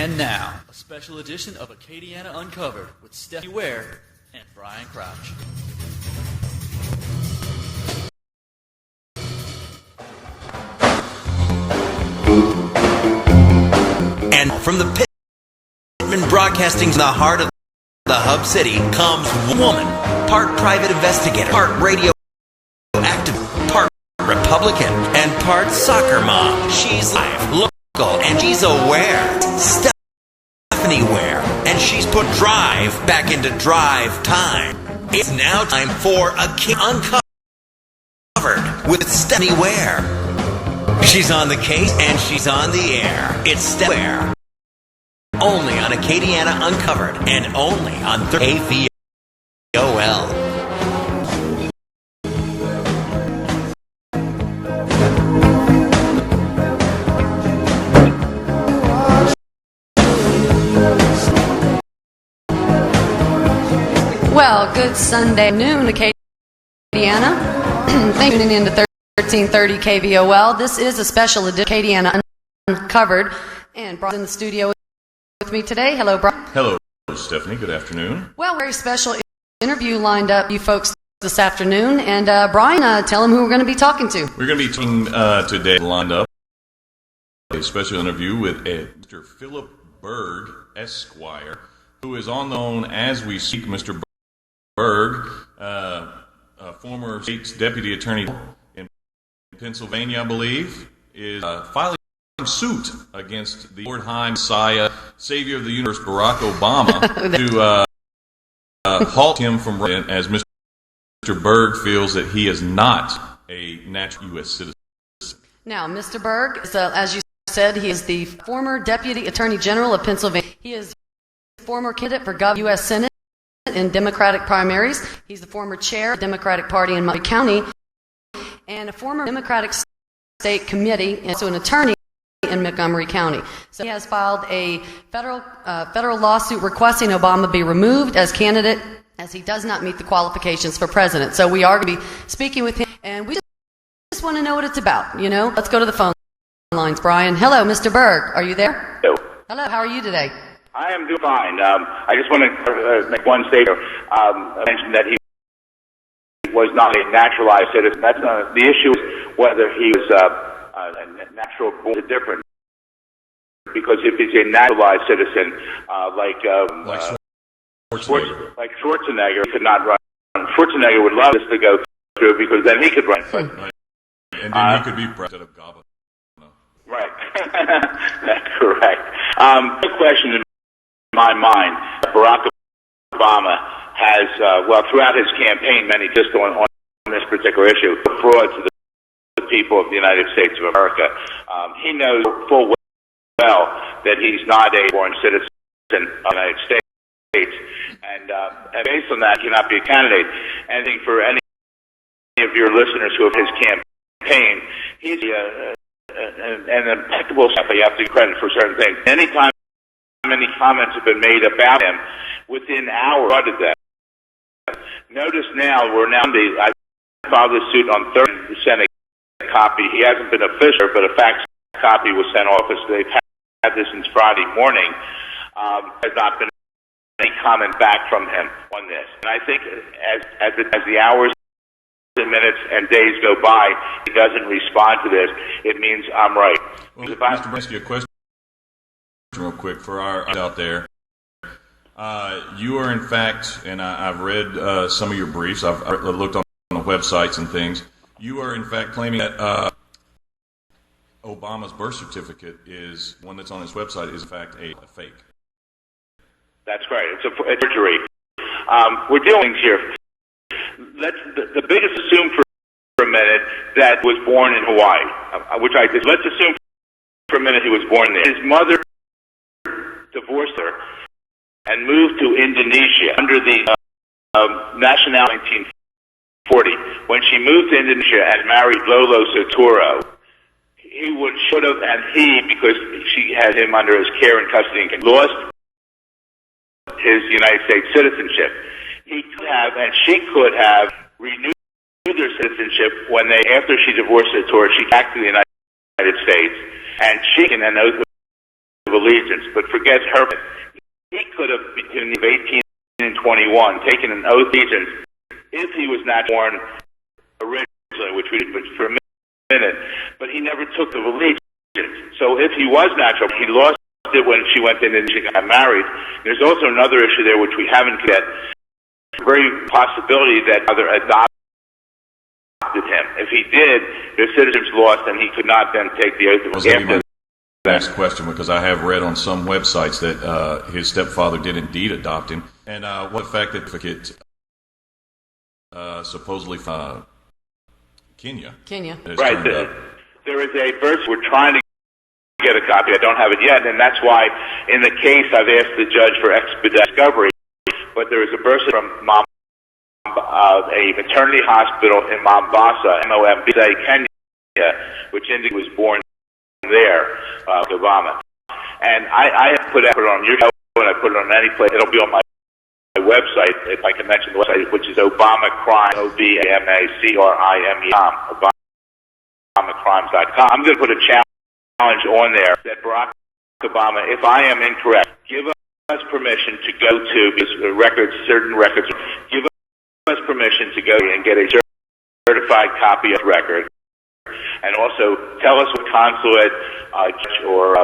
And now, a special edition of Acadiana Uncovered with Stephanie Ware and Bryan Crouch. And from the Pittman Broadcasting in the heart of the hub city comes woman, part private investigator, part radio active, part Republican, and part soccer mom. She's live, local, and she's aware. Stephanie Ware, and she's put drive back into drive time. It's now time for Acadiana Uncovered with Stephanie Ware. She's on the case and she's on the air. It's Stephanie Ware. Only on Acadiana Uncovered and only on KVOL. Well, good Sunday noon, Acadiana. Thank you for tuning in to 1330 KVOL. This is a special edition of Acadiana Uncovered, and Brian's in the studio with me today. Hello, Brian. Hello, Stephanie. Good afternoon. Well, very special interview lined up, you folks, this afternoon. And Brian, tell them who we're going to be talking to. We're going to be talking today, lined up, a special interview with Mr. Philip Berg, Esquire, who is on the phone as we speak. Mr. Berg, a former state's deputy attorney in Pennsylvania, I believe, is filing suit against the Lord High Messiah, Savior of the Universe, Barack Obama, to halt him from running, as Mr. Berg feels that he is not a natural U.S. citizen. Now, Mr. Berg, is, as you said, he is the former Deputy Attorney General of Pennsylvania. He is the former candidate for Governor U.S. Senate in Democratic primaries. He's the former chair of the Democratic Party in Montgomery County and a former Democratic State Committee, and also an attorney in Montgomery County. So he has filed a federal lawsuit requesting Obama be removed as candidate, as he does not meet the qualifications for president. So we are going to be speaking with him, and we just want to know what it's about. You know, let's go to the phone lines. Brian, hello, Mr. Berg, are you there? Hello. Hello. How are you today? I am doing fine. I just want to make one statement. Mention that he was not a naturalized citizen. That's not the issue. Is whether he was a natural born different. Because if he's a naturalized citizen, like Schwarzenegger, he could not run. Schwarzenegger would love this to go through because then he could run. But, right. And then he could be president of Gaba. No. Right. That's correct. The question in my mind, Barack Obama has, throughout his campaign, many just on this particular issue, fraud to the people of the United States of America. He knows full well that he's not a born citizen of the United States, and based on that, he cannot be a candidate. And I think for any of your listeners who have his campaign, he's an impeccable step. You have to give credit for certain things. Anytime many comments have been made about him, within hours of that. Notice now, I filed this suit on Thursday, sent a copy. He hasn't been official, but a fax copy was sent off. They've had this since Friday morning. Has not been any comment back from him on this. And I think as the hours and minutes and days go by, he doesn't respond to this, it means I'm right. Well, Mr. Brinsky, a question real quick for our out there. You are in fact, and I've read some of your briefs, I've looked on the websites and things, you are in fact claiming that Obama's birth certificate is one that's on his website is in fact a fake. That's right. It's a forgery. We're dealing here. The biggest assume for a minute that was born in Hawaii, which I did. Let's assume for a minute he was born there. His mother divorced her and moved to Indonesia under the nationality 1940. When she moved to Indonesia and married Lolo Soturo, because she had him under his care and custody, and lost his United States citizenship. He could have, and she could have, renewed their citizenship after she divorced Soturo, she came back to the United States, and she, and an oath of allegiance, but forget her. He could have, between 18 and 21, taken an oath of allegiance if he was not born originally, which we did for a minute, but he never took the allegiance. So if he was natural, he lost it when she went in and she got married. There's also another issue there which we haven't yet. Very possibility that other adopted him. If he did, the citizenship's lost, and he could not then take the oath of allegiance. Next question, because I have read on some websites that his stepfather did indeed adopt him, and what the fact that supposedly Kenya. Right. There is a verse we're trying to get a copy. I don't have it yet, and that's why in the case I've asked the judge for expedited discovery. But there is a verse from a maternity hospital in Mombasa, Mombasa, Kenya, which Indy was born there, Obama. And I have put it on your show, and I put it on any place. It'll be on my website, if I can mention the website, which is ObamaCrime, OBAMACRIME.com, ObamaCrimes.com. I'm going to put a challenge on there that Barack Obama, if I am incorrect, give us permission to go to certain records, give us permission to go and get a certified copy of the record, and also tell us what consulate or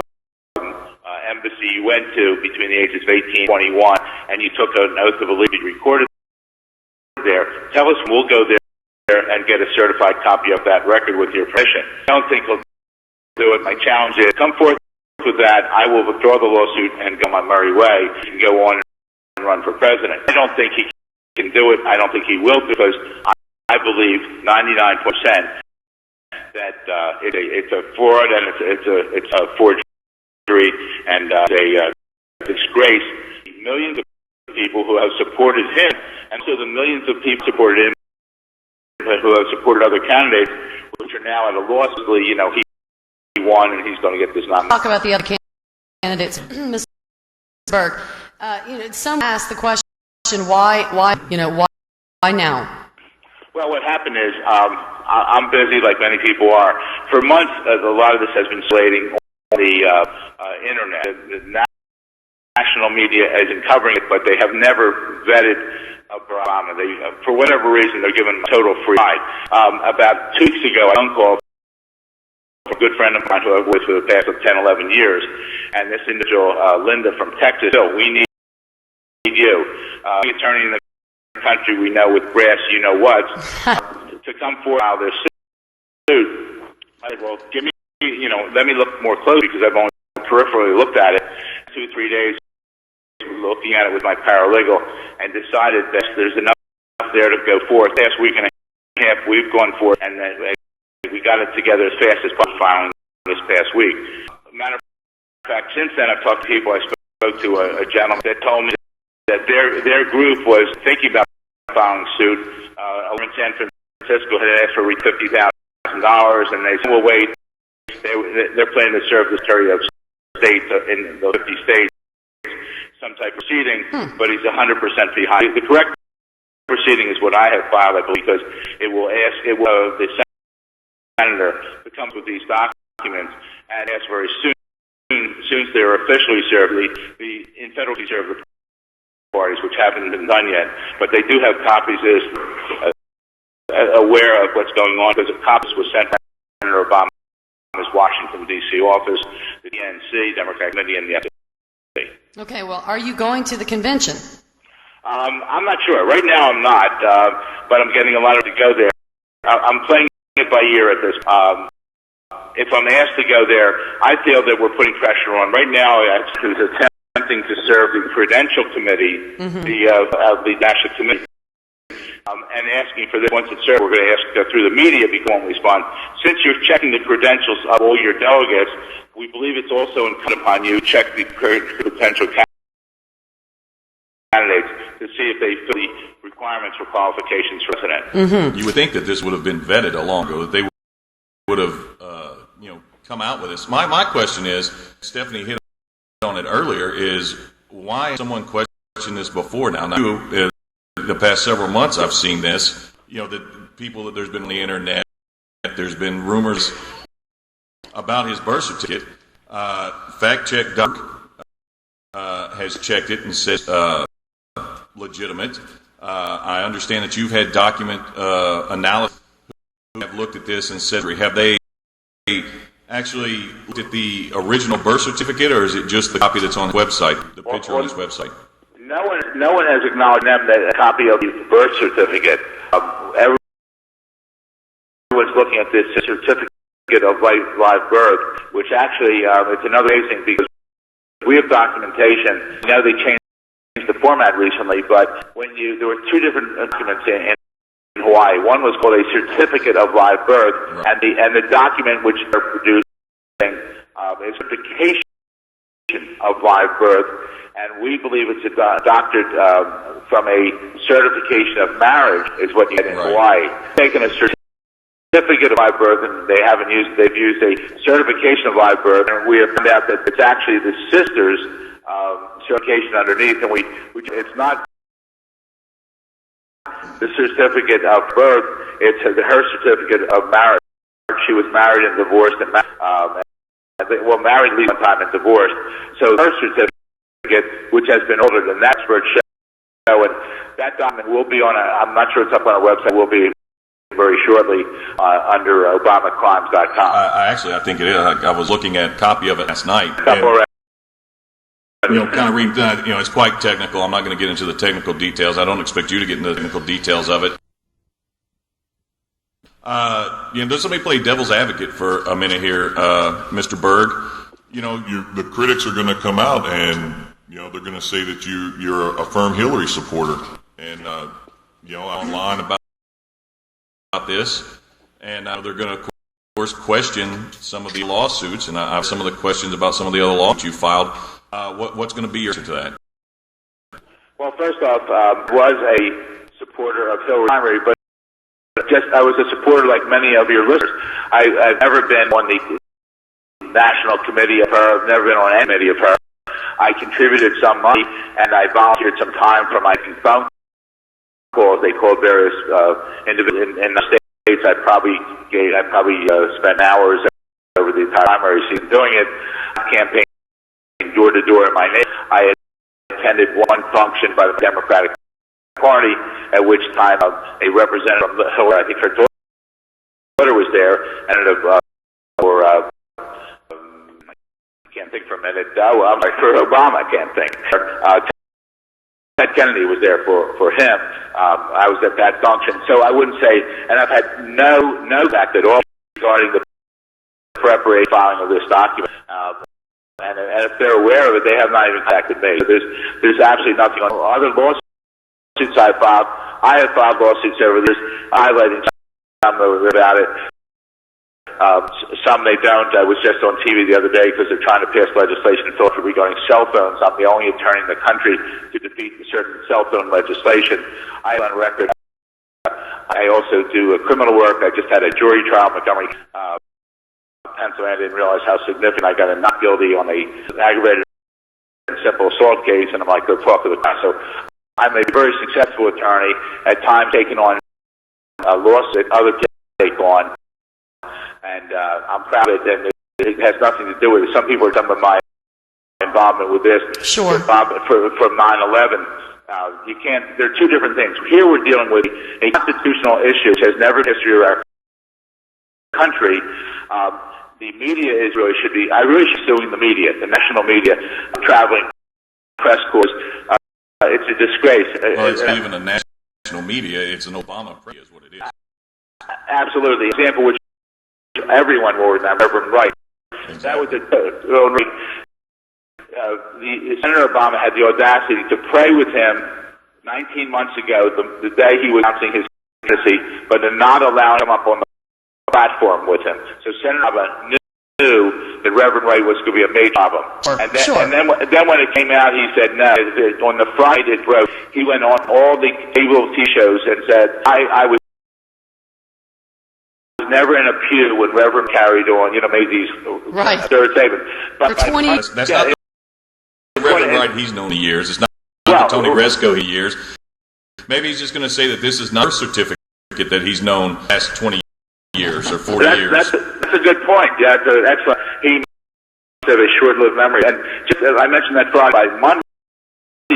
embassy you went to between the ages of 18 and 21, and you took an oath of allegiance recorded there. Tell us, we'll go there and get a certified copy of that record with your permission. I don't think he'll do it. My challenge is, come forth with that. I will withdraw the lawsuit and go my merry way and go on and run for president. I don't think he can do it. I don't think he will, because I believe 99% that it's a fraud and it's a forgery and a disgrace. Millions of people who have supported him, and so the millions of people supported him who have supported other candidates, which are now at a loss. He won, and he's going to get this nomination. Talk about the other candidates, Mr. Berg. Some ask the question, why now? Well, what happened is I'm busy, like many people are. For months, a lot of this has been slating on the internet. The national media isn't covering it, but they have never vetted Obama. They, for whatever reason, they're giving total free ride. About 2 weeks ago, a phone call from a good friend of mine who I've worked with for the past 10, 11 years, and this individual, Linda from Texas, we need you. The attorney in the country we know with brass, you know what, to come forward out of this suit. I said, well, give me, let me look more closely, because I've only peripherally looked at it. 2-3 days looking at it with my paralegal, and decided that there's enough there to go forth. Last week and a half, we've gone forth, and we got it together as fast as possible, filing this past week. Matter of fact, since then, I've talked to people. I spoke to a gentleman that told me that their group was thinking about filing suit. Over in San Francisco had asked for $50,000, and they said, well, wait, they're planning to serve the Secretary of State in the 50 states some type of proceeding, but he's 100% behind. The correct proceeding is what I have filed, I believe, because the senator that comes with these documents and asks very soon as they're officially served, in federally served the parties, which haven't been done yet, but they do have copies aware of what's going on, because a copy was sent to Senator Obama's Washington, D.C. office, the DNC, Democratic Committee, and the FDP. Okay, well, are you going to the convention? I'm not sure. Right now I'm not, but I'm getting a lot of to go there. I'm playing it by ear at this. If I'm asked to go there, I feel that we're putting pressure on. Right now, who's attempting to serve the Credential Committee, the National Committee, and asking for this. Once it's served, we're going to ask to go through the media before we respond. Since you're checking the credentials of all your delegates, we believe it's also incumbent upon you to check the potential candidates to see if they fill the requirements for qualifications for president. You would think that this would have been vetted a long ago, that they would have come out with this. My question is, Stephanie hit on it earlier, is why someone questioned this before now? The past several months I've seen this, that people that there's been on the internet, there's been rumors about his birth certificate. Fact check has checked it and says legitimate. I understand that you've had document analysis who have looked at this and said, have they actually looked at the original birth certificate, or is it just the copy that's on the website, the picture on this website? No one has acknowledged them that a copy of the birth certificate. Everyone's looking at this certificate of live birth, which actually it's another amazing because we have documentation. You know, they changed the format recently, but there were two different documents in Hawaii. One was called a certificate of live birth, right. and the document which they're producing is certification of live birth, and we believe it's doctored from a certification of marriage is what you get in right. Hawaii. Taking a certificate of live birth, and they've used a certification of live birth, and we have found out that it's actually the sister's certification underneath, and it's not the certificate of birth, it's her certificate of marriage. She was married and divorced, and married at least one time and divorced. So her certificate, which has been older than that, expert show, and that document will be I'm not sure it's up on our website, will be very shortly under obamacrimes.com. I think it is. I was looking at a copy of it last night. Kind of reading that, it's quite technical. I'm not going to get into the technical details. I don't expect you to get into the technical details of it. Let me play devil's advocate for a minute here, Mr. Berg. The critics are going to come out and, they're going to say that you're a firm Hillary supporter. And, online about this. And they're going to, of course, question some of the lawsuits. And I have some of the questions about some of the other lawsuits you filed. What's going to be your answer to that? Well, first off, was a supporter of Hillary primary, but I was a supporter like many of your listeners. I've never been on the national committee of her. I've never been on any committee of her. I contributed some money, and I volunteered some time for my phone calls. They called various individuals in the states. I probably spent hours over the entire primary season doing it, campaigning door to door in my name. I attended one function by the Democratic Party, at which time a representative from Hillary, I think her daughter was there, and I can't think for a minute. For Obama, I can't think. Ted Kennedy was there for him. I was at that function, so I wouldn't say, and I've had no fact at all regarding the preparation filing of this document. And if they're aware of it, they have not even contacted me. So there's absolutely nothing on other lawsuits I filed. I have filed lawsuits over this, highlighting some about it. Some they don't. I was just on TV the other day because they're trying to pass legislation in Philadelphia regarding cell phones. I'm the only attorney in the country to defeat certain cell phone legislation. I am on record. I also do criminal work. I just had a jury trial in Montgomery, Pennsylvania. I didn't realize how significant. I got a not guilty on a aggravated and simple assault case, and I'm like, go talk to the court. So I'm a very successful attorney, at times taking on lawsuits that other people take on, and I'm proud of it, and it has nothing to do with it. Some people are talking about my involvement with this. Sure. From 9/11. You can't, they're two different things. Here we're dealing with a constitutional issue which has never been in the history of our country. The media I really should be suing the media, the national media, traveling press corps. It's a disgrace. Well, it's not even a national media, it's an Obama press is what it is. Absolutely. Example which everyone will remember, Reverend Wright. Exactly. That was Senator Obama had the audacity to pray with him 19 months ago, the day he was announcing his candidacy, but to not allow him up on the platform with him. So Senator Obama knew that Reverend Wright was going to be a major problem. And then when it came out, he said no. On the Friday it broke, he went on all the cable TV shows and said, I was never in a pew when Reverend carried on, made these absurd statements. But for 20 that's not the Reverend Wright he's known the years. It's not the Tony Resco he years. Maybe he's just going to say that this is not a certificate that he's known past 20 years or 40 years. That's a good point. Yeah, that's excellent. have a short-lived memory. And just as I mentioned that Friday, by Monday,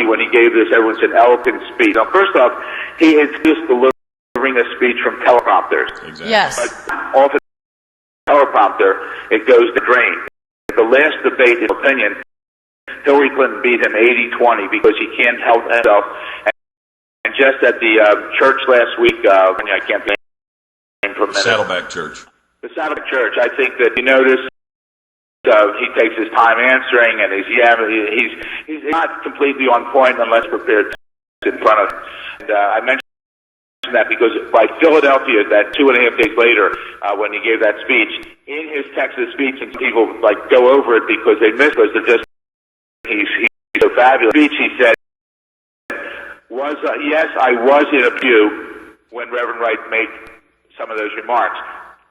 when he gave this, everyone said eloquent speech. Now, first off, he is just delivering a speech from teleprompters. Exactly. Yes. But off the teleprompter, it goes to drain. The last debate, in opinion, Hillary Clinton beat him 80-20 because he can't help himself. And just at the church last week, I can't think for a minute. Saddleback Church. The Saddleback Church, I think that you notice he takes his time answering, and he's not completely on point unless prepared in front of him. And I mentioned that because by Philadelphia, that 2.5 days later, when he gave that speech, in his Texas speech, and people go over it because they miss it, because they're just he's so fabulous. Speech, he said, yes, I was in a pew when Reverend Wright made some of those remarks.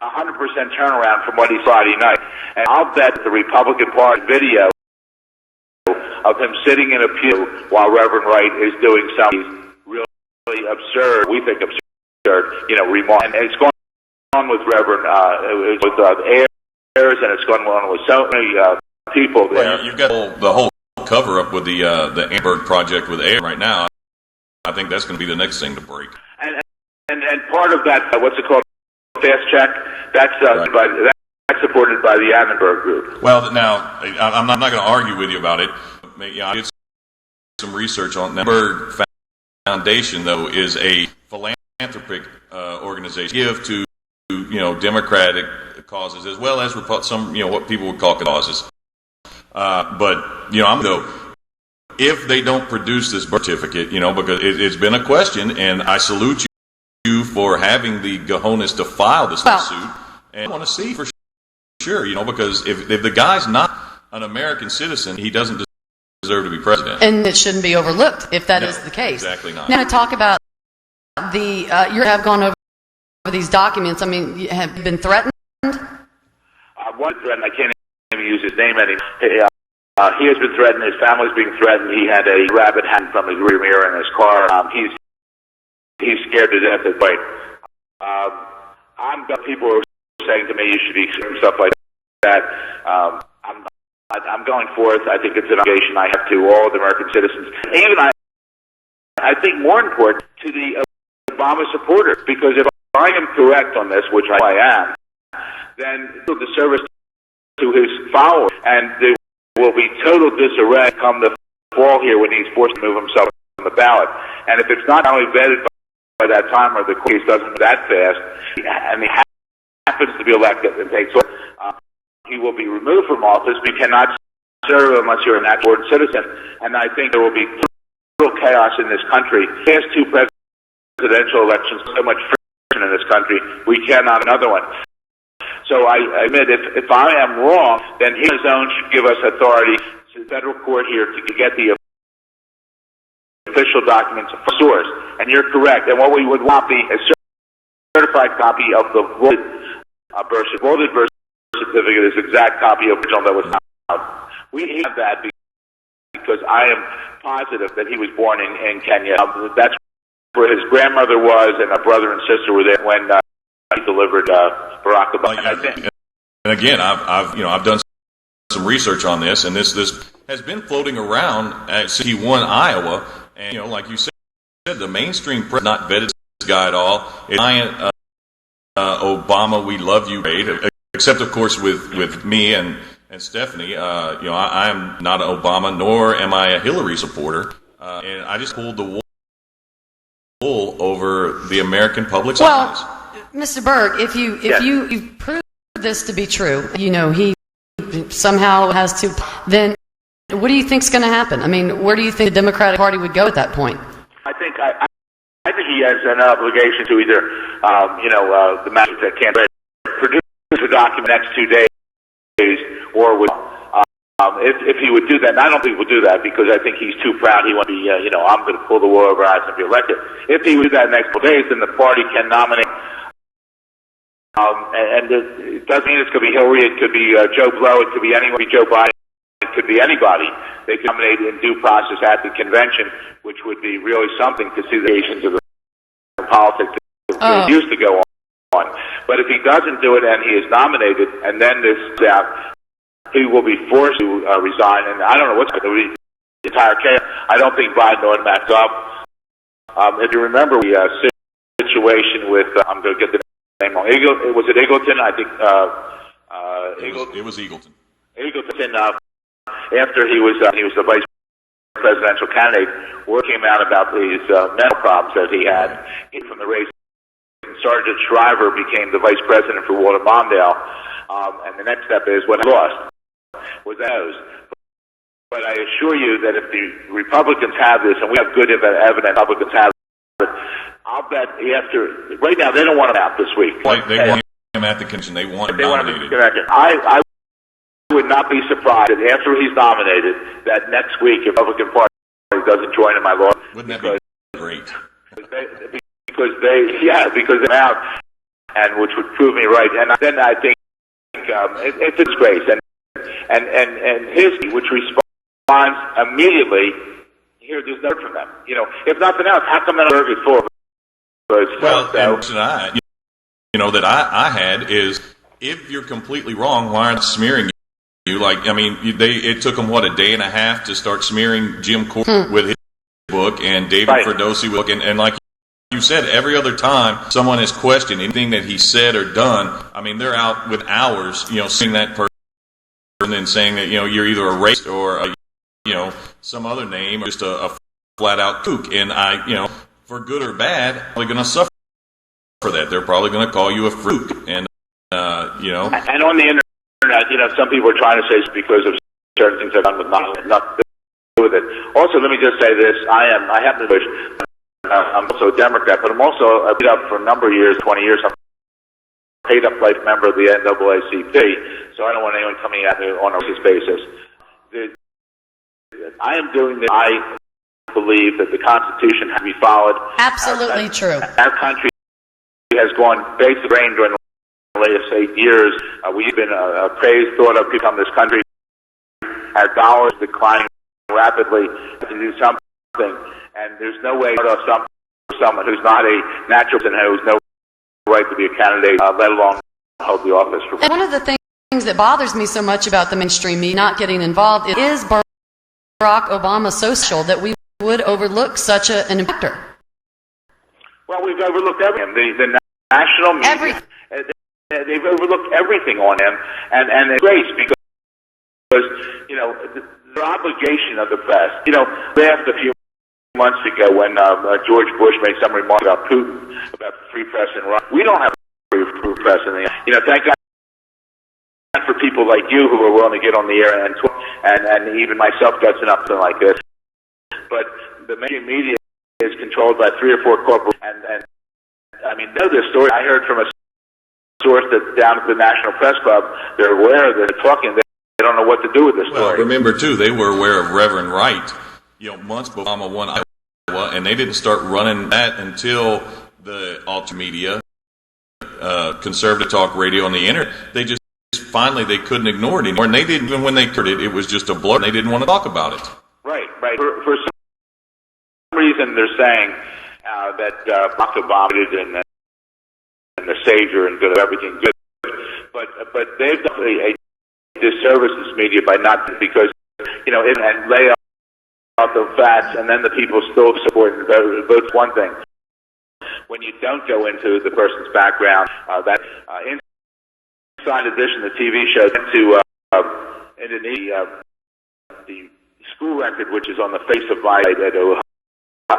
100% turnaround from what he Friday night. And I'll bet the Republican Party video of him sitting in a pew while Reverend Wright is doing something really absurd, we think absurd, remarks. And it's going on with Reverend, with heirs, and it's going on with so many people there. Well, you've got the whole cover-up with the Amberg project with Air right now. I think that's going to be the next thing to break. And part of that, what's it called? Fast check. That's right. That's supported by the Annenberg Group. Well, now I'm not going to argue with you about it. I did some research on that. Annenberg Foundation, though, is a philanthropic organization give to democratic causes as well as some what people would call causes. But I'm though. If they don't produce this birth certificate, because it's been a question, and I salute you for having the cojones to file this lawsuit, and I want to see for sure, because if the guy's not an American citizen, he doesn't deserve to be president. And it shouldn't be overlooked if that is the case. Exactly not. Now, to talk about you have gone over these documents. I mean, you have been threatened? One threatened, I can't even use his name anymore. He has been threatened. His family's being threatened. He had a rabbit hanging from his rear mirror in his car. He's scared to death at night. People are saying to me, you should be stuff like that. I'm going forth. I think it's an obligation I have to all the American citizens. Even I think more important to the Obama supporters, because if I am correct on this, which I am, then the disservice to his followers, and there will be total disarray come the fall here when he's forced to move himself on the ballot. And if it's not only vetted by that time, or the case doesn't move that fast, and he happens to be elected and takes over, he will be removed from office. We cannot serve unless you're an actual citizen. And I think there will be total chaos in this country. The last two presidential elections, so much friction in this country, we cannot another one. So I admit, if I am wrong, then he on his own should give us authority to the federal court here to get the official documents from source. And you're correct. And what we would want be a certified copy of the voted birth certificate, is exact copy of the original that was out. We have that because I am positive that he was born in Kenya. That's where his grandmother was, and a brother and sister were there when he delivered Barack Obama. And again, I've done some research on this, and this has been floating around since he won Iowa. And like you said, the mainstream press not vetted this guy at all. It's giant Obama, we love you, except of course with me and Stephanie. I am not an Obama, nor am I a Hillary supporter, and I just pulled the wool over the American public's eyes. Mr. Berg, if you prove this to be true, he somehow has to, then what do you think's going to happen? I mean, where do you think the Democratic Party would go at that point? I think he has an obligation to either, the Massachusetts campaign produce a document next 2 days, or would, if he would do that. And I don't think he would do that because I think he's too proud. He wants to be, I'm going to pull the wool over our eyes and be elected. If he would do that next 4 days, then the party can nominate. And it doesn't mean it's going to be Hillary. It could be Joe Blow. It could be anyone. It could be Joe Biden. It could be anybody. They can nominate in due process at the convention, which would be really something to see the nations of the politics that used to go on. But if he doesn't do it and he is nominated, and then this out, he will be forced to resign, and I don't know what's going to be the entire case. I don't think Biden ought to match up. If you remember the situation with, I'm going to get the name wrong. Was it Eagleton? I think It was Eagleton. Eagleton, after he was the vice presidential candidate, word came out about these mental problems that he had from the race. Sergeant Shriver became the vice president for Walter Mondale, and the next step is what I lost was those. But I assure you that if the Republicans have this, and we have good evidence Republicans have it, I'll bet right now they don't want him out this week. They want him at the convention. They want him nominated. I would not be surprised that after he's nominated, that next week if the Republican Party doesn't join him, my lord. Wouldn't that be great? Because they're out, and which would prove me right. And then I think it's a disgrace. And his, which responds immediately, here, there's no from them. If nothing else, how come that Berg is full of that I had is, if you're completely wrong, why aren't they smearing you? It took them, a day and a half to start smearing Jim Corbett with his book and David Ferdosi book, and like you said, every other time someone has questioned anything that he said or done, they're out with hours, seeing that person and then saying that, you're either a racist or some other name, or just a flat out kook. And for good or bad, they're going to suffer for that. They're probably going to call you a fruit. And, And on the internet, some people are trying to say it's because of certain things I've done with nothing to do with it. Also, let me just say this. I happen to be, I'm also a Democrat, but I'm also paid up for a number of years, 20 years. I'm a paid up life member of the NAACP, so I don't want anyone coming at me on a basis. I am doing this. I believe that the Constitution has to be followed. Absolutely true. Our country has gone basic brain during the latest 8 years. We've been praised, thought of, become this country. Our dollars declining rapidly. To do something, and there's no way to someone who's not a natural and who has no right to be a candidate, let alone hold the office. And one of the things that bothers me so much about the mainstream media not getting involved is Barack Obama's social, that we would overlook such an impactor. Well, we've overlooked everything. The national media, they've overlooked everything on him, and it's great because the obligation of the press. Laughed a few months ago when George Bush made some remark about Putin, about free press in Russia. We don't have free press in the thank God for people like you who are willing to get on the air and even myself gutsing up something like this. But the mainstream media is controlled by 3 or 4 corporations, and know this story. I heard from a source that's down at the National Press Club. They're aware that they're talking. They don't know what to do with this story. Well, remember too, they were aware of Reverend Wright, months before Obama won Iowa, and they didn't start running that until the altermedia, conservative talk radio, and the internet. They just finally they couldn't ignore it anymore, and they didn't. Even when they heard it, it was just a blur. And they didn't want to talk about it. Right. For some reason, they're saying that Barack Obama and the savior and good of everything good, but they've done a disservice to this media by not, because and lay out the facts, and then the people still support and vote. One thing, when you don't go into the person's background, that Inside Edition, the TV show, to Indonesia, the school record, which is on the face of my at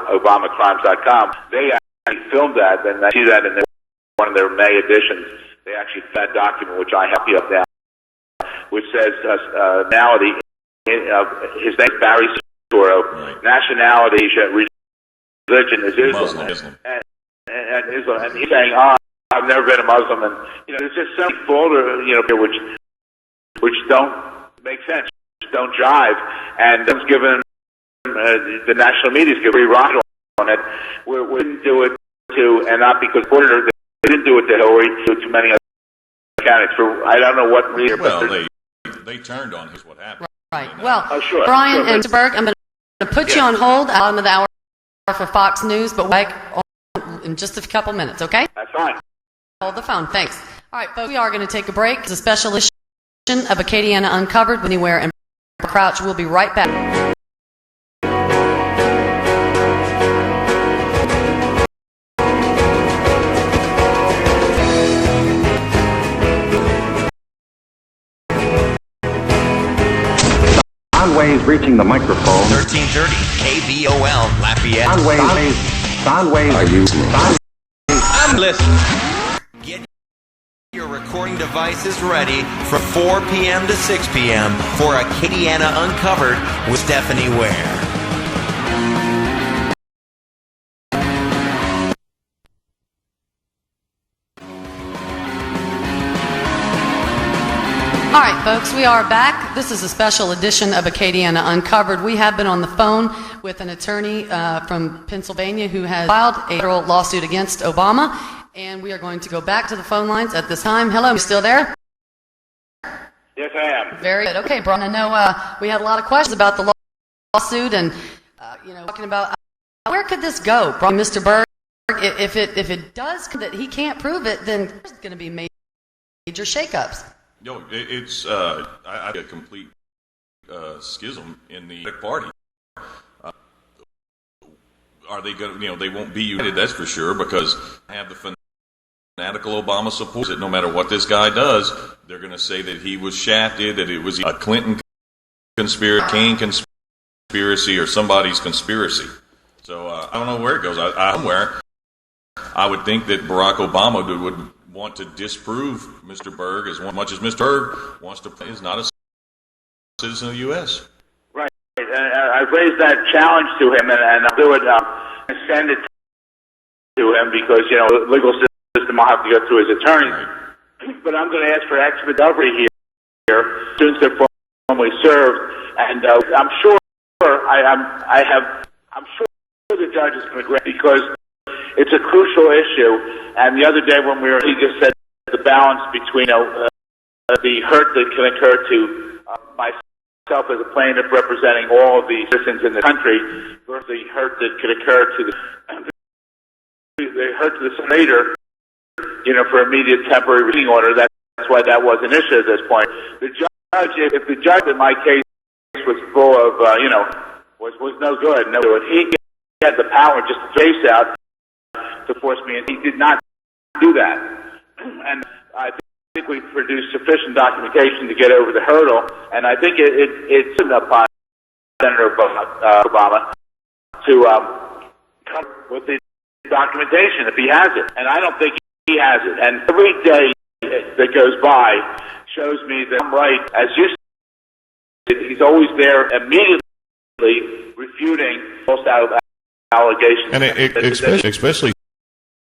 ObamaCrimes.com, they actually filmed that, and I see that in one of their May editions. They actually that document, which I have you up now, which says nationality. His name is Barry Soro. Right. Nationality, religion is Islam. And Islam, and he's saying, I've never been a Muslim, and there's just some folder, which don't make sense, don't jive, and it's given the national media's given free ride on it. We didn't do it to, and not because they didn't do it to Hillary, to many other candidates. For I don't know what reason. Well, they turned on his what happened. Right. Well, Bryan and Mr. Berg, I'm going to put you on hold at the bottom of the hour for Fox News, but back in just a couple minutes, okay? That's fine. Hold the phone. Thanks. All right, folks, we are going to take a break. It's a special issue of Acadiana Uncovered with Anywhere and Crouch. We'll be right back. Sound waves reaching the microphone. 1330 KVOL Lafayette. Sound waves. Are you listening? I'm listening. Get your recording devices ready from 4 p.m. to 6 p.m. for Acadiana Uncovered with Stephanie Ware. All right, folks, we are back. This is a special edition of Acadiana Uncovered. We have been on the phone with an attorney from Pennsylvania who has filed a federal lawsuit against Obama, and we are going to go back to the phone lines at this time. Hello, you still there? Yes, I am. Very good. Okay, Brian, I know we had a lot of questions about the lawsuit and, talking about where could this go, Brian, Mr. Berg? If it does, that he can't prove it, then there's going to be major shakeups. No, it's I a complete schism in the party. Are they going to, they won't be united, that's for sure, because I have the fanatical Obama supporters that no matter what this guy does, they're going to say that he was shafted, that it was a Clinton conspiracy, Kane conspiracy, or somebody's conspiracy. So I don't know where it goes. I would think that Barack Obama would want to disprove Mr. Berg as much as Mr. Berg wants to is not a citizen of the U.S. Right. I've raised that challenge to him, and I'll do it, send it to him because, the legal system will have to go through his attorney. Right. But I'm going to ask for expedited here since they're formally served, and I'm sure I'm sure the judge is going to grant because it's a crucial issue. And the other day when he just said the balance between the hurt that can occur to myself as a plaintiff representing all of the citizens in the country versus the hurt that could occur to the hurt to the senator, for immediate temporary reading order. That's why that was an issue at this point. The judge, if the judge in my case was full of, was no good, he had the power just to face out to force me, and he did not do that. And I think we produced sufficient documentation to get over the hurdle, and I think it's upon Senator Obama to come with the documentation if he has it, and I don't think he has it. And every day that goes by shows me that I'm right. As you said, he's always there immediately refuting false allegations. And especially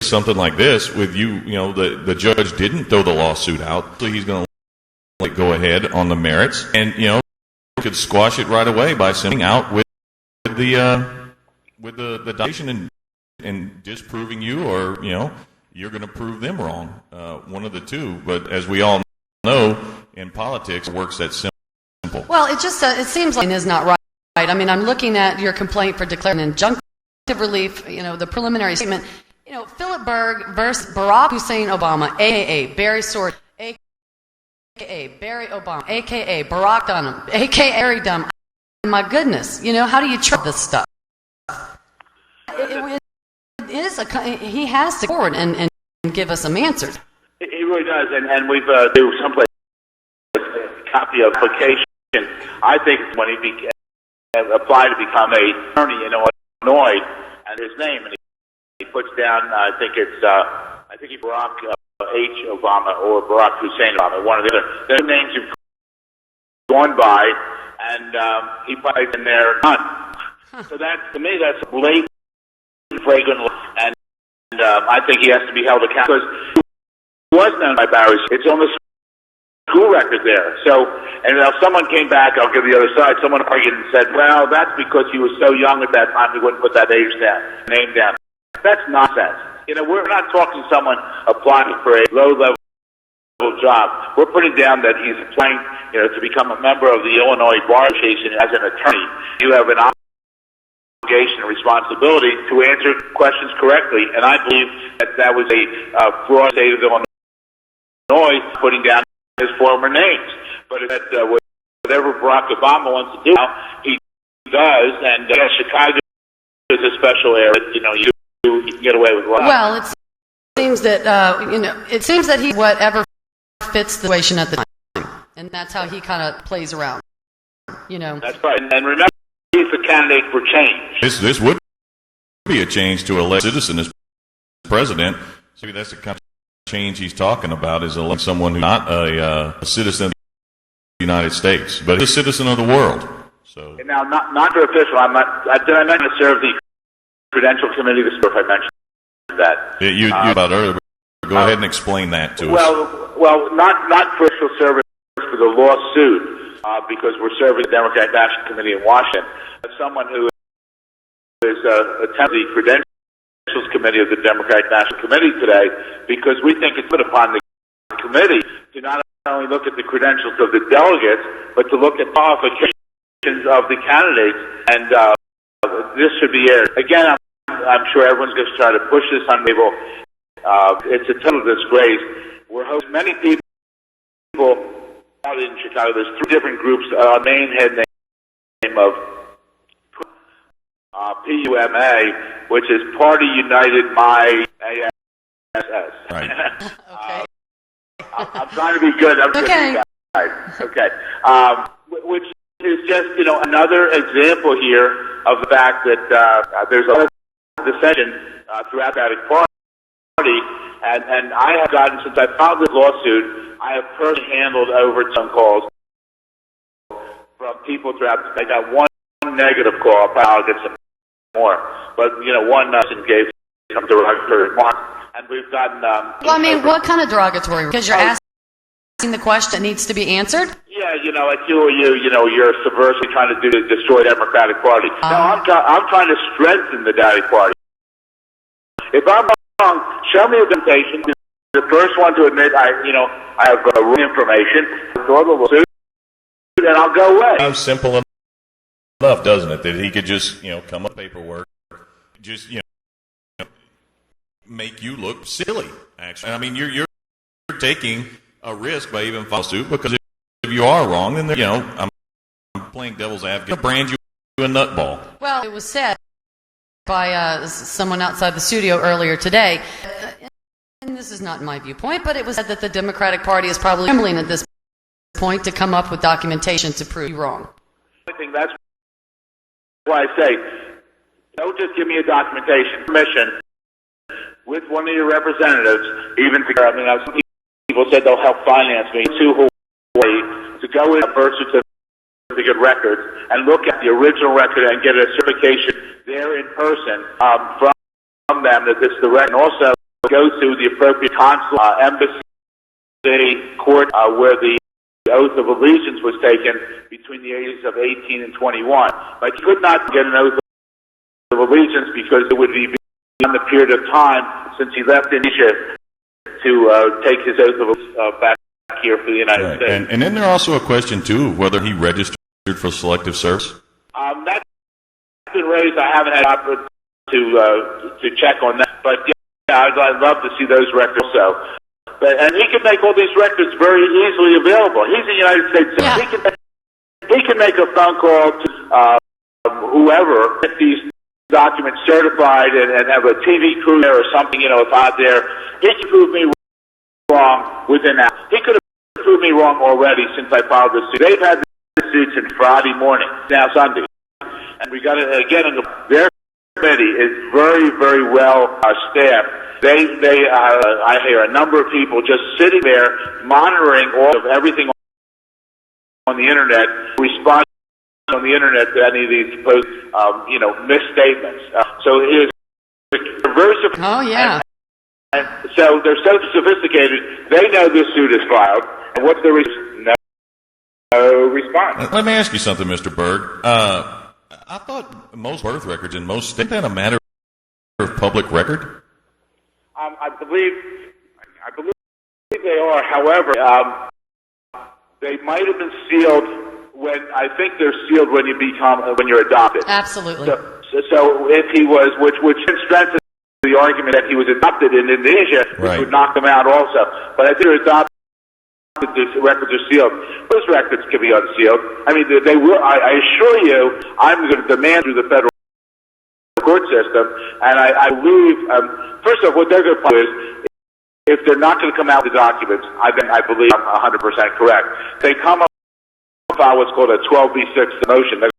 something like this with the judge didn't throw the lawsuit out, so he's going to go ahead on the merits and could squash it right away by sending out with the documentation and disproving you, or you're going to prove them wrong, one of the two. But as we all know, in politics, it works that simple. Well, it seems like it is not right. I mean, I'm looking at your complaint for declaring injunctive relief, the preliminary statement. Philip Berg versus Barack Hussein Obama, a.k.a. Barry Sword, a.k.a. Barry Obama, a.k.a. Barack Dunham, a.k.a. Barry Dunham. My goodness, how do you treat this stuff? He has to go forward and give us some answers. He really does, and we've do someplace a copy of application. I think when he applied to become a attorney in Illinois, and his name, and he puts down, I think he Barack H. Obama or Barack Hussein Obama, one of the other. Their names have gone by, and he put in there none. So to me, that's blatant, flagrant, and I think he has to be held accountable because he was known by Barry. It's on the school record there. So, and if someone came back, I'll give the other side. Someone argued and said, "Well, that's because he was so young at that time, he wouldn't put that name down." That's nonsense. We're not talking someone applying for a low-level job. We're putting down that he's applying, to become a member of the Illinois Bar Association as an attorney. You have an obligation and responsibility to answer questions correctly, and I believe that was a fraud state of Illinois putting down his former names. but that whatever Barack Obama wants to do now, he does, and Chicago is a special area. You can get away with a lot. Well, it seems that it seems that he whatever fits the situation at the time, and that's how he kind of plays around. That's right. And remember, he's the candidate for change. This would be a change to elect a citizen as president. So that's the kind of change he's talking about, is electing someone who's not a citizen of the United States, but a citizen of the world. So now, not for official. Did I mention to serve the Credential Committee this year? If I mentioned that, you about earlier. Go ahead and explain that to us. Well, not for official service for the lawsuit. Because we're serving the Democratic National Committee in Washington. As someone who is attending the Credentials Committee of the Democratic National Committee today, because we think it's put upon the committee to not only look at the credentials of the delegates, but to look at qualifications of the candidates, and this should be aired. Again, I'm sure everyone's going to try to push this on people. It's a total disgrace. We're hosting many people out in Chicago. There's 3 different groups. Our main head name of PUMA, which is Party United My ASS. Right. Okay. I'm trying to be good. Okay. Okay. Which is just another example here of the fact that there's a lot of dissension throughout that party, and I have gotten, since I filed this lawsuit, I have personally handled over some calls from people throughout the state. I got one negative call. I'll get some more. But, one person gave some derogatory remarks. And we've gotten... what kind of derogatory? Because you're asking the question that needs to be answered? Yeah, like you're subversively trying to destroy the Democratic Party. No, I'm trying to strengthen the Democratic Party. If I'm wrong, show me a presentation. The first one to admit I have wrong information, and I'll go away. Sounds simple enough, doesn't it? That he could just, come up with paperwork, just, make you look silly. Actually, I mean, you're taking a risk by even filing suit, because if you are wrong, then I'm playing devil's advocate. I'm brand you a nutball. Well, it was said by someone outside the studio earlier today. And this is not my viewpoint, but it was said that the Democratic Party is probably trembling at this point to come up with documentation to prove you wrong. I think that's why I say, don't just give me a documentation permission with one of your representatives, even to, some people said they'll help finance me to Hawaii to go in a birth certificate records and look at the original record and get a certification there in person from them that this is the record. And also go to the appropriate consul, embassy, court, where the oath of allegiance was taken between the ages of 18 and 21. But he could not get an oath of allegiance because it would be beyond the period of time since he left Indonesia to take his oath of allegiance back here for the United States. And then there's also a question, too, of whether he registered for selective service. That's been raised. I haven't had opportunity to check on that, but I'd love to see those records also. And he can make all these records very easily available. He's a United States citizen. Yeah. He can make a phone call to whoever, get these documents certified and have a TV crew there or something, if out there. He can prove me wrong within that. He could have proved me wrong already since I filed this suit. They've had this suit since Friday morning, now Sunday. And we got to, again, their committee is very, very well staffed. I hear a number of people just sitting there monitoring all of everything on the internet, responding on the internet to any of these supposed, misstatements. So it is very sophisticated. Oh, yeah. And so they're so sophisticated, they know this suit is filed, and what's the reason? No response. Let me ask you something, Mr. Berg. I thought most birth records in most states, isn't that a matter of public record? I believe they are. However, they might have been sealed I think they're sealed when you're adopted. Absolutely. So if he was, which strengthens the argument that he was adopted in Indonesia, which would knock them out also. But I think they're adopted the records are sealed. Those records can be unsealed. I mean, they will. I assure you, I'm going to demand through the federal court system, and I believe, first of all, what they're going to do is, if they're not going to come out with the documents, I believe I'm 100% correct. They come up with what's called a 12b6 motion. They're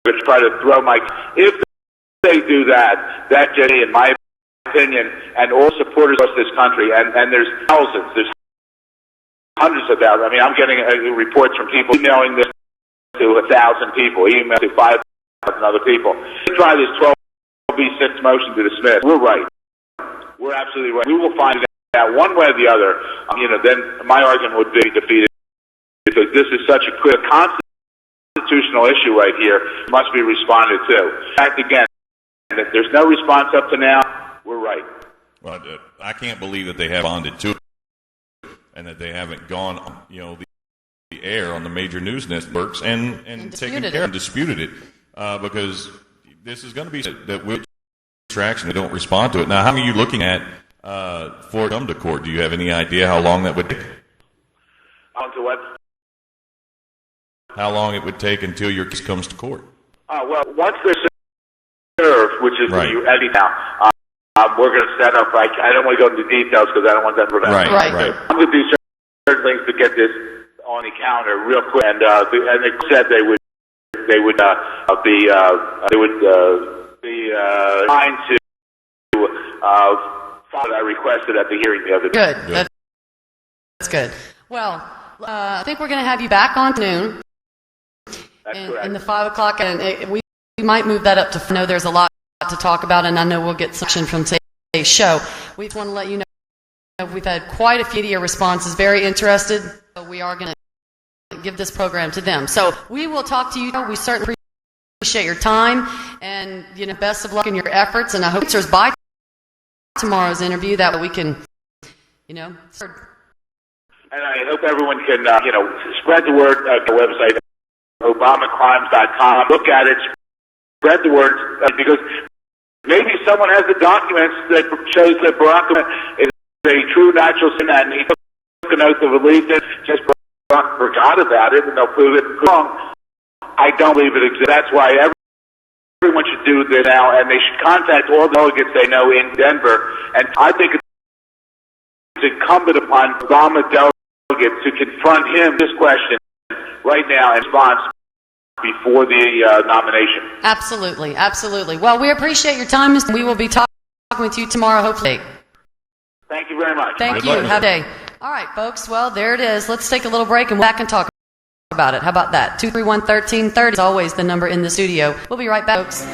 going to try to throw my. If they do that, in my opinion, and all supporters of this country, and there's thousands, there's hundreds of thousands. I mean, I'm getting reports from people emailing this to 1,000 people, email to 5,000 other people. Try this 12b6 motion to dismiss. We're right. We're absolutely right. We will find out one way or the other. Then my argument would be defeated because this is such a clear constitutional issue right here. It must be responded to. In fact, again, if there's no response up to now, we're right. Well, I can't believe that they have responded to it. And that they haven't gone, the air on the major news networks and taken care and disputed it, because this is going to be that will distraction. They don't respond to it. Now, how are you looking at for it to come to court? Do you have any idea how long that would take? On to what? How long it would take until your case comes to court? Well, once they're served, which is right. Eddie now. We're going to set up, I don't want to go into details because I don't want that to prevent me. Right. I'm going to do certain things to get this on the calendar real quick. And they said they would be trying to follow what I requested at the hearing the other day. Good. That's good. Well, I think we're going to have you back on noon. That's correct. In the 5 o'clock, and we might move that up to. I know there's a lot to talk about, and I know we'll get section from today's show. We just want to let you know we've had quite a few media responses, very interested. So we are going to give this program to them. So we will talk to you. We certainly appreciate your time, and best of luck in your efforts. And I hope answers by tomorrow's interview that we can, And I hope everyone can, spread the word at the website, obamacrimes.com. Look at it. Spread the word, because maybe someone has the documents that shows that Barack Obama is a true natural sin and he took an oath of allegiance, just Barack forgot about it and they'll prove it wrong. I don't believe it exists. That's why everyone should do this now, and they should contact all the delegates they know in Denver. And I think it's incumbent upon Obama delegates to confront him this question right now in response before the nomination. Absolutely. Well, we appreciate your time. We will be talking with you tomorrow, hopefully. Thank you very much. Thank you. Have a day. All right, folks. Well, there it is. Let's take a little break and back and talk about it. How about that? 231-1330 is always the number in the studio. We'll be right back, folks.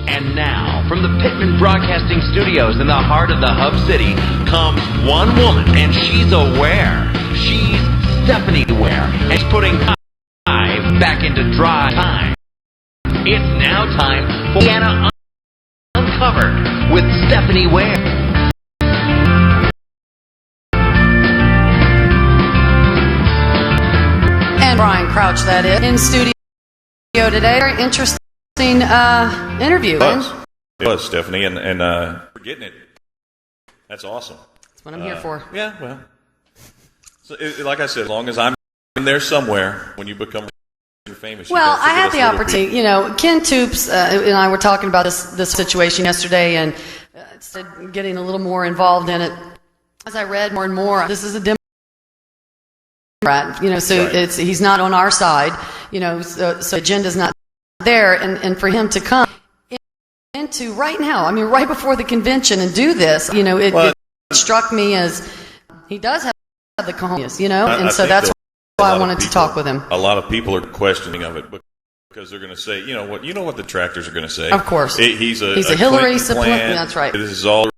And now, from the Pittman Broadcasting Studios in the heart of the Hub City, comes one woman, and she's a ware. She's Stephanie Ware, and she's putting time back into dry time. It's now time for Acadiana Uncovered with Stephanie Ware. And Brian Crouch, that is, in studio today. Very interesting interview. It was, Stephanie, and we're getting it. That's awesome. That's what I'm here for. Yeah, well, so like I said, as long as I'm in there somewhere, when you become famous. Well, I had the opportunity. Ken Toops and I were talking about this situation yesterday, and getting a little more involved in it. as I read more and more, this is a Democrat, so Right. he's not on our side, so agenda's not there, and for him to come into right now, right before the convention and do this, it struck me as he does have the cojones, and so that's why I wanted to talk with him. A lot of people are questioning of it because they're going to say, what the tractors are going to say. Of course. He's a Hillary Clinton supplant. plant. That's right. This is all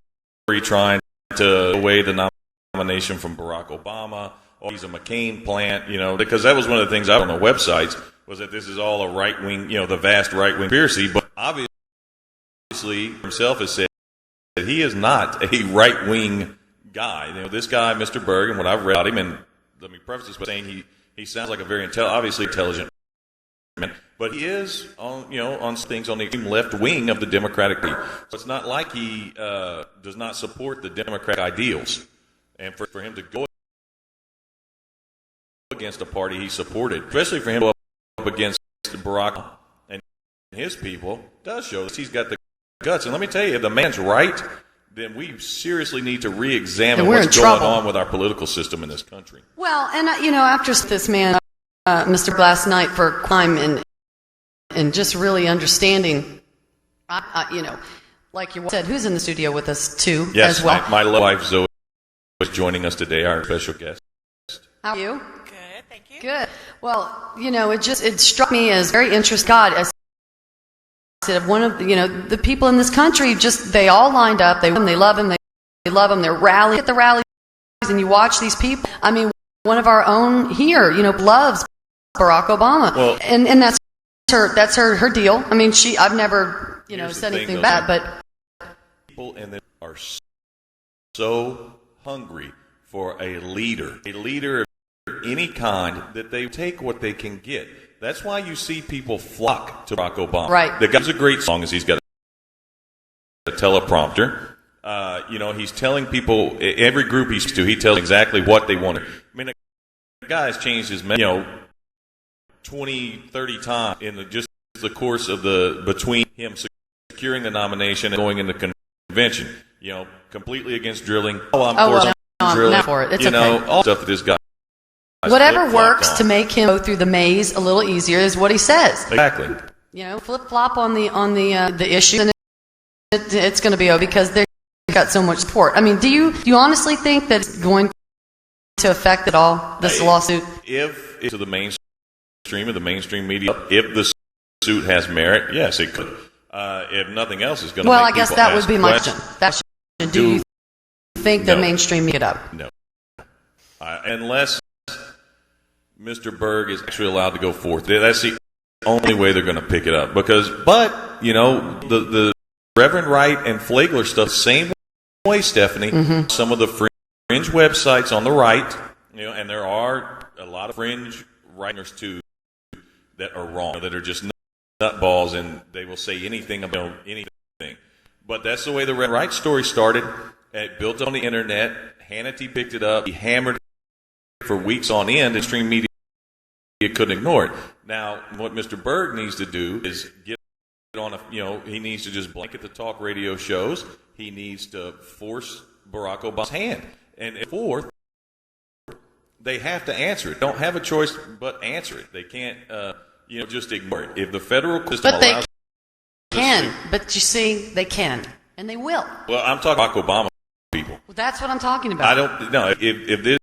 trying to away the nomination from Barack Obama. Or he's a McCain plant, because that was one of the things out on the websites was that this is all a right-wing, the vast right-wing conspiracy. But obviously himself has said that he is not a right-wing guy. This guy, Mr. Berg, and what I've read about him, and let me preface this by saying he sounds like a very obviously intelligent man, but he is on things on the left wing of the Democratic Party. So it's not like he does not support the Democratic ideals, and for him to go against a party he supported, especially for him to go up against Barack and his people, does show that he's got the guts. And let me tell you, if the man's right, then we seriously need to re-examine what's going on with our political system in this country. Well, and after this man, Mr. last night for crime and just really understanding, like you said, who's in the studio with us too, yes, as well. my wife Zoe is joining us today, our special guest. How are you? Good, thank you. Good. Well, it struck me as very interesting. God, I said, one of the people in this country, they all lined up. They love him. They love him. They're rallying at the rallies, and you watch these people. One of our own here, loves Barack Obama, Well, and that's her deal. I've never said anything bad, but people and they are so hungry for a leader of any kind that they take what they can get. That's why you see people flock to Barack Obama. Right. The guy's a great song as he's got a teleprompter. He's telling people, every group he's to, he tells exactly what they want. The guy has changed his message, 20, 30 times in just the course of between him securing the nomination and going into convention. Completely against drilling. I'm I'm not for it. It's okay. All stuff that this guy. Whatever works to make him go through the maze a little easier is what he says. Exactly. Flip flop on the issue, and it's going to be over because they've got so much support. Do you honestly think that it's going to affect at all this lawsuit? If it's to the mainstream of the mainstream media, if the suit has merit, yes, it could. If nothing else is going to. Well, I guess that would be my question. Do you think the No. mainstream media up? No. Unless Mr. Berg is actually allowed to go forth. That's the only way they're going to pick it up. The Reverend Wright and Flagler stuff, same way, Stephanie. Mm-hmm. Some of the fringe websites on the right, and there are a lot of fringe writers too that are wrong, that are just nutballs, and they will say anything about anything. But that's the way the Reverend Wright story started. It built on the internet. Hannity picked it up. He hammered it for weeks on end. Mainstream media couldn't ignore it. Now, what Mr. Berg needs to do is get on he needs to just blanket the talk radio shows. He needs to force Barack Obama's hand. And fourth, they have to answer it. Don't have a choice but answer it. They can't, just ignore it. If the federal system But they allows can. But you see, they can, and they will. Well, I'm talking Barack Obama people. Well, that's what I'm talking about. I don't know if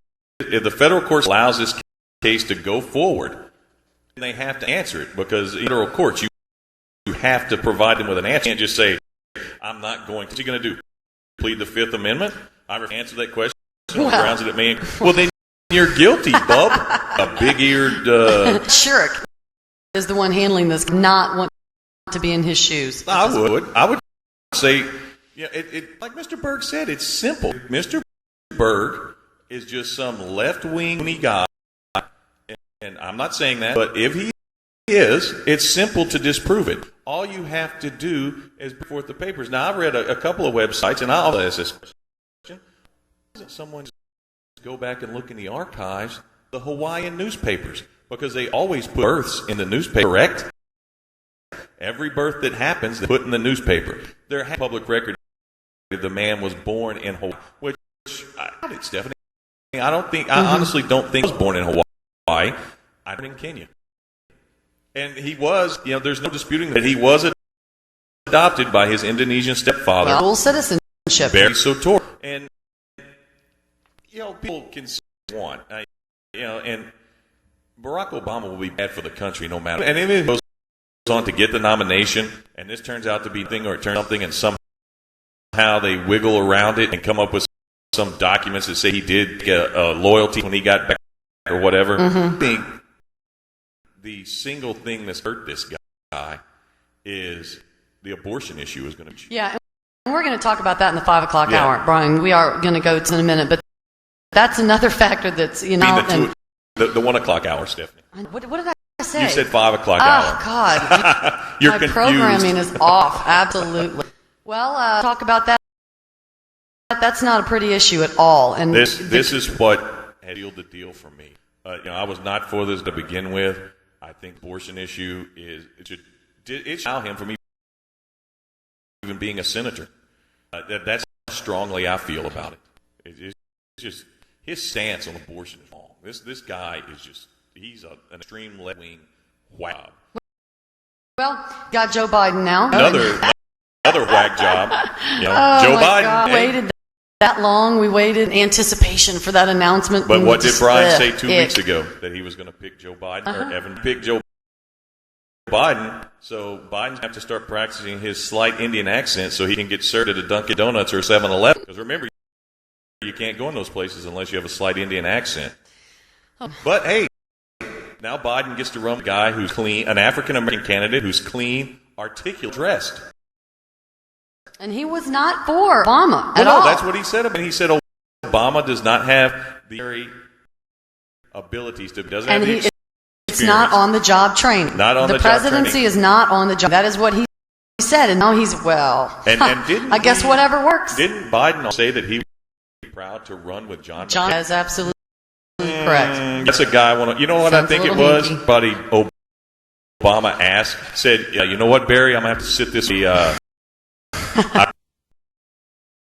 the federal court allows this case to go forward, then they have to answer it because in federal courts you have to provide them with an answer. You can't just say, "I'm not going." What's he going to do? Plead the Fifth Amendment? I answer that question. Grounds it at me. Well, then you're guilty, bub. A big-eared. Shurik is the one handling this. Not want to be in his shoes. I would say, like Mr. Berg said, it's simple. Mr. Berg is just some left-wing guy, and I'm not saying that, but if he is, it's simple to disprove it. All you have to do is put forth the papers. Now, I've read a couple of websites, and I'll ask this question. Doesn't someone just go back and look in the archives, the Hawaiian newspapers, because they always put births in the newspaper, correct? Every birth that happens, they put in the newspaper. Their public record, the man was born in Hawaii, which doubt it, Stephanie. I honestly don't think he was born in Hawaii. I born in Kenya. And he was, there's no disputing that he was adopted by his Indonesian stepfather. Dual citizenship. Barry Soetoro. And, people can say what they want. And Barack Obama will be bad for the country no matter. And if it goes on to get the nomination, and this turns out to be a thing, or it turns something, and somehow they wiggle around it and come up with some documents that say he did get a loyalty when he got back or whatever. I think the single thing that's hurt this guy is the abortion issue is going to be. Yeah, and we're going to talk about that in the 5 o'clock hour, Brian. We are going to go to in a minute, but that's another factor that's, The 1 o'clock hour, Stephanie. What did I say? You said 5 o'clock hour. Oh, God. You're My confused. programming is off, absolutely. Well, talk about that. That's not a pretty issue at all. And this is what sealed the deal for me. I was not for this to begin with. I think the abortion issue it should allow him from even being a senator. That's how strongly I feel about it. It's just his stance on abortion is wrong. This guy is he's an extreme left-wing whack. Well, got Joe Biden now. Another whack job. Joe Biden. God. Waited that long. We waited in anticipation for that announcement. But what did Bryan say 2 weeks ago? That he was going to pick Joe Biden, or Evan pick Joe Biden. So Biden's going to have to start practicing his slight Indian accent so he can get served at a Dunkin' Donuts or 7-Eleven. Because remember, you can't go in those places unless you have a slight Indian accent. But hey, now Biden gets to run a guy who's clean, an African-American candidate who's clean, articulate, dressed. And he was not for Obama at all. No, that's what he said. He said Obama does not have the very abilities to. Doesn't have the experience. It's not on the job training. Not on the job training. The presidency is not on the job. That is what he said, and now he's And didn't I guess whatever works. Didn't Biden say that he would be proud to run with John? John is absolutely correct. That's a guy. You know what Sounds I think it was? Buddy Obama said, "Yeah, you know what, Barry? I'm gonna have to sit this."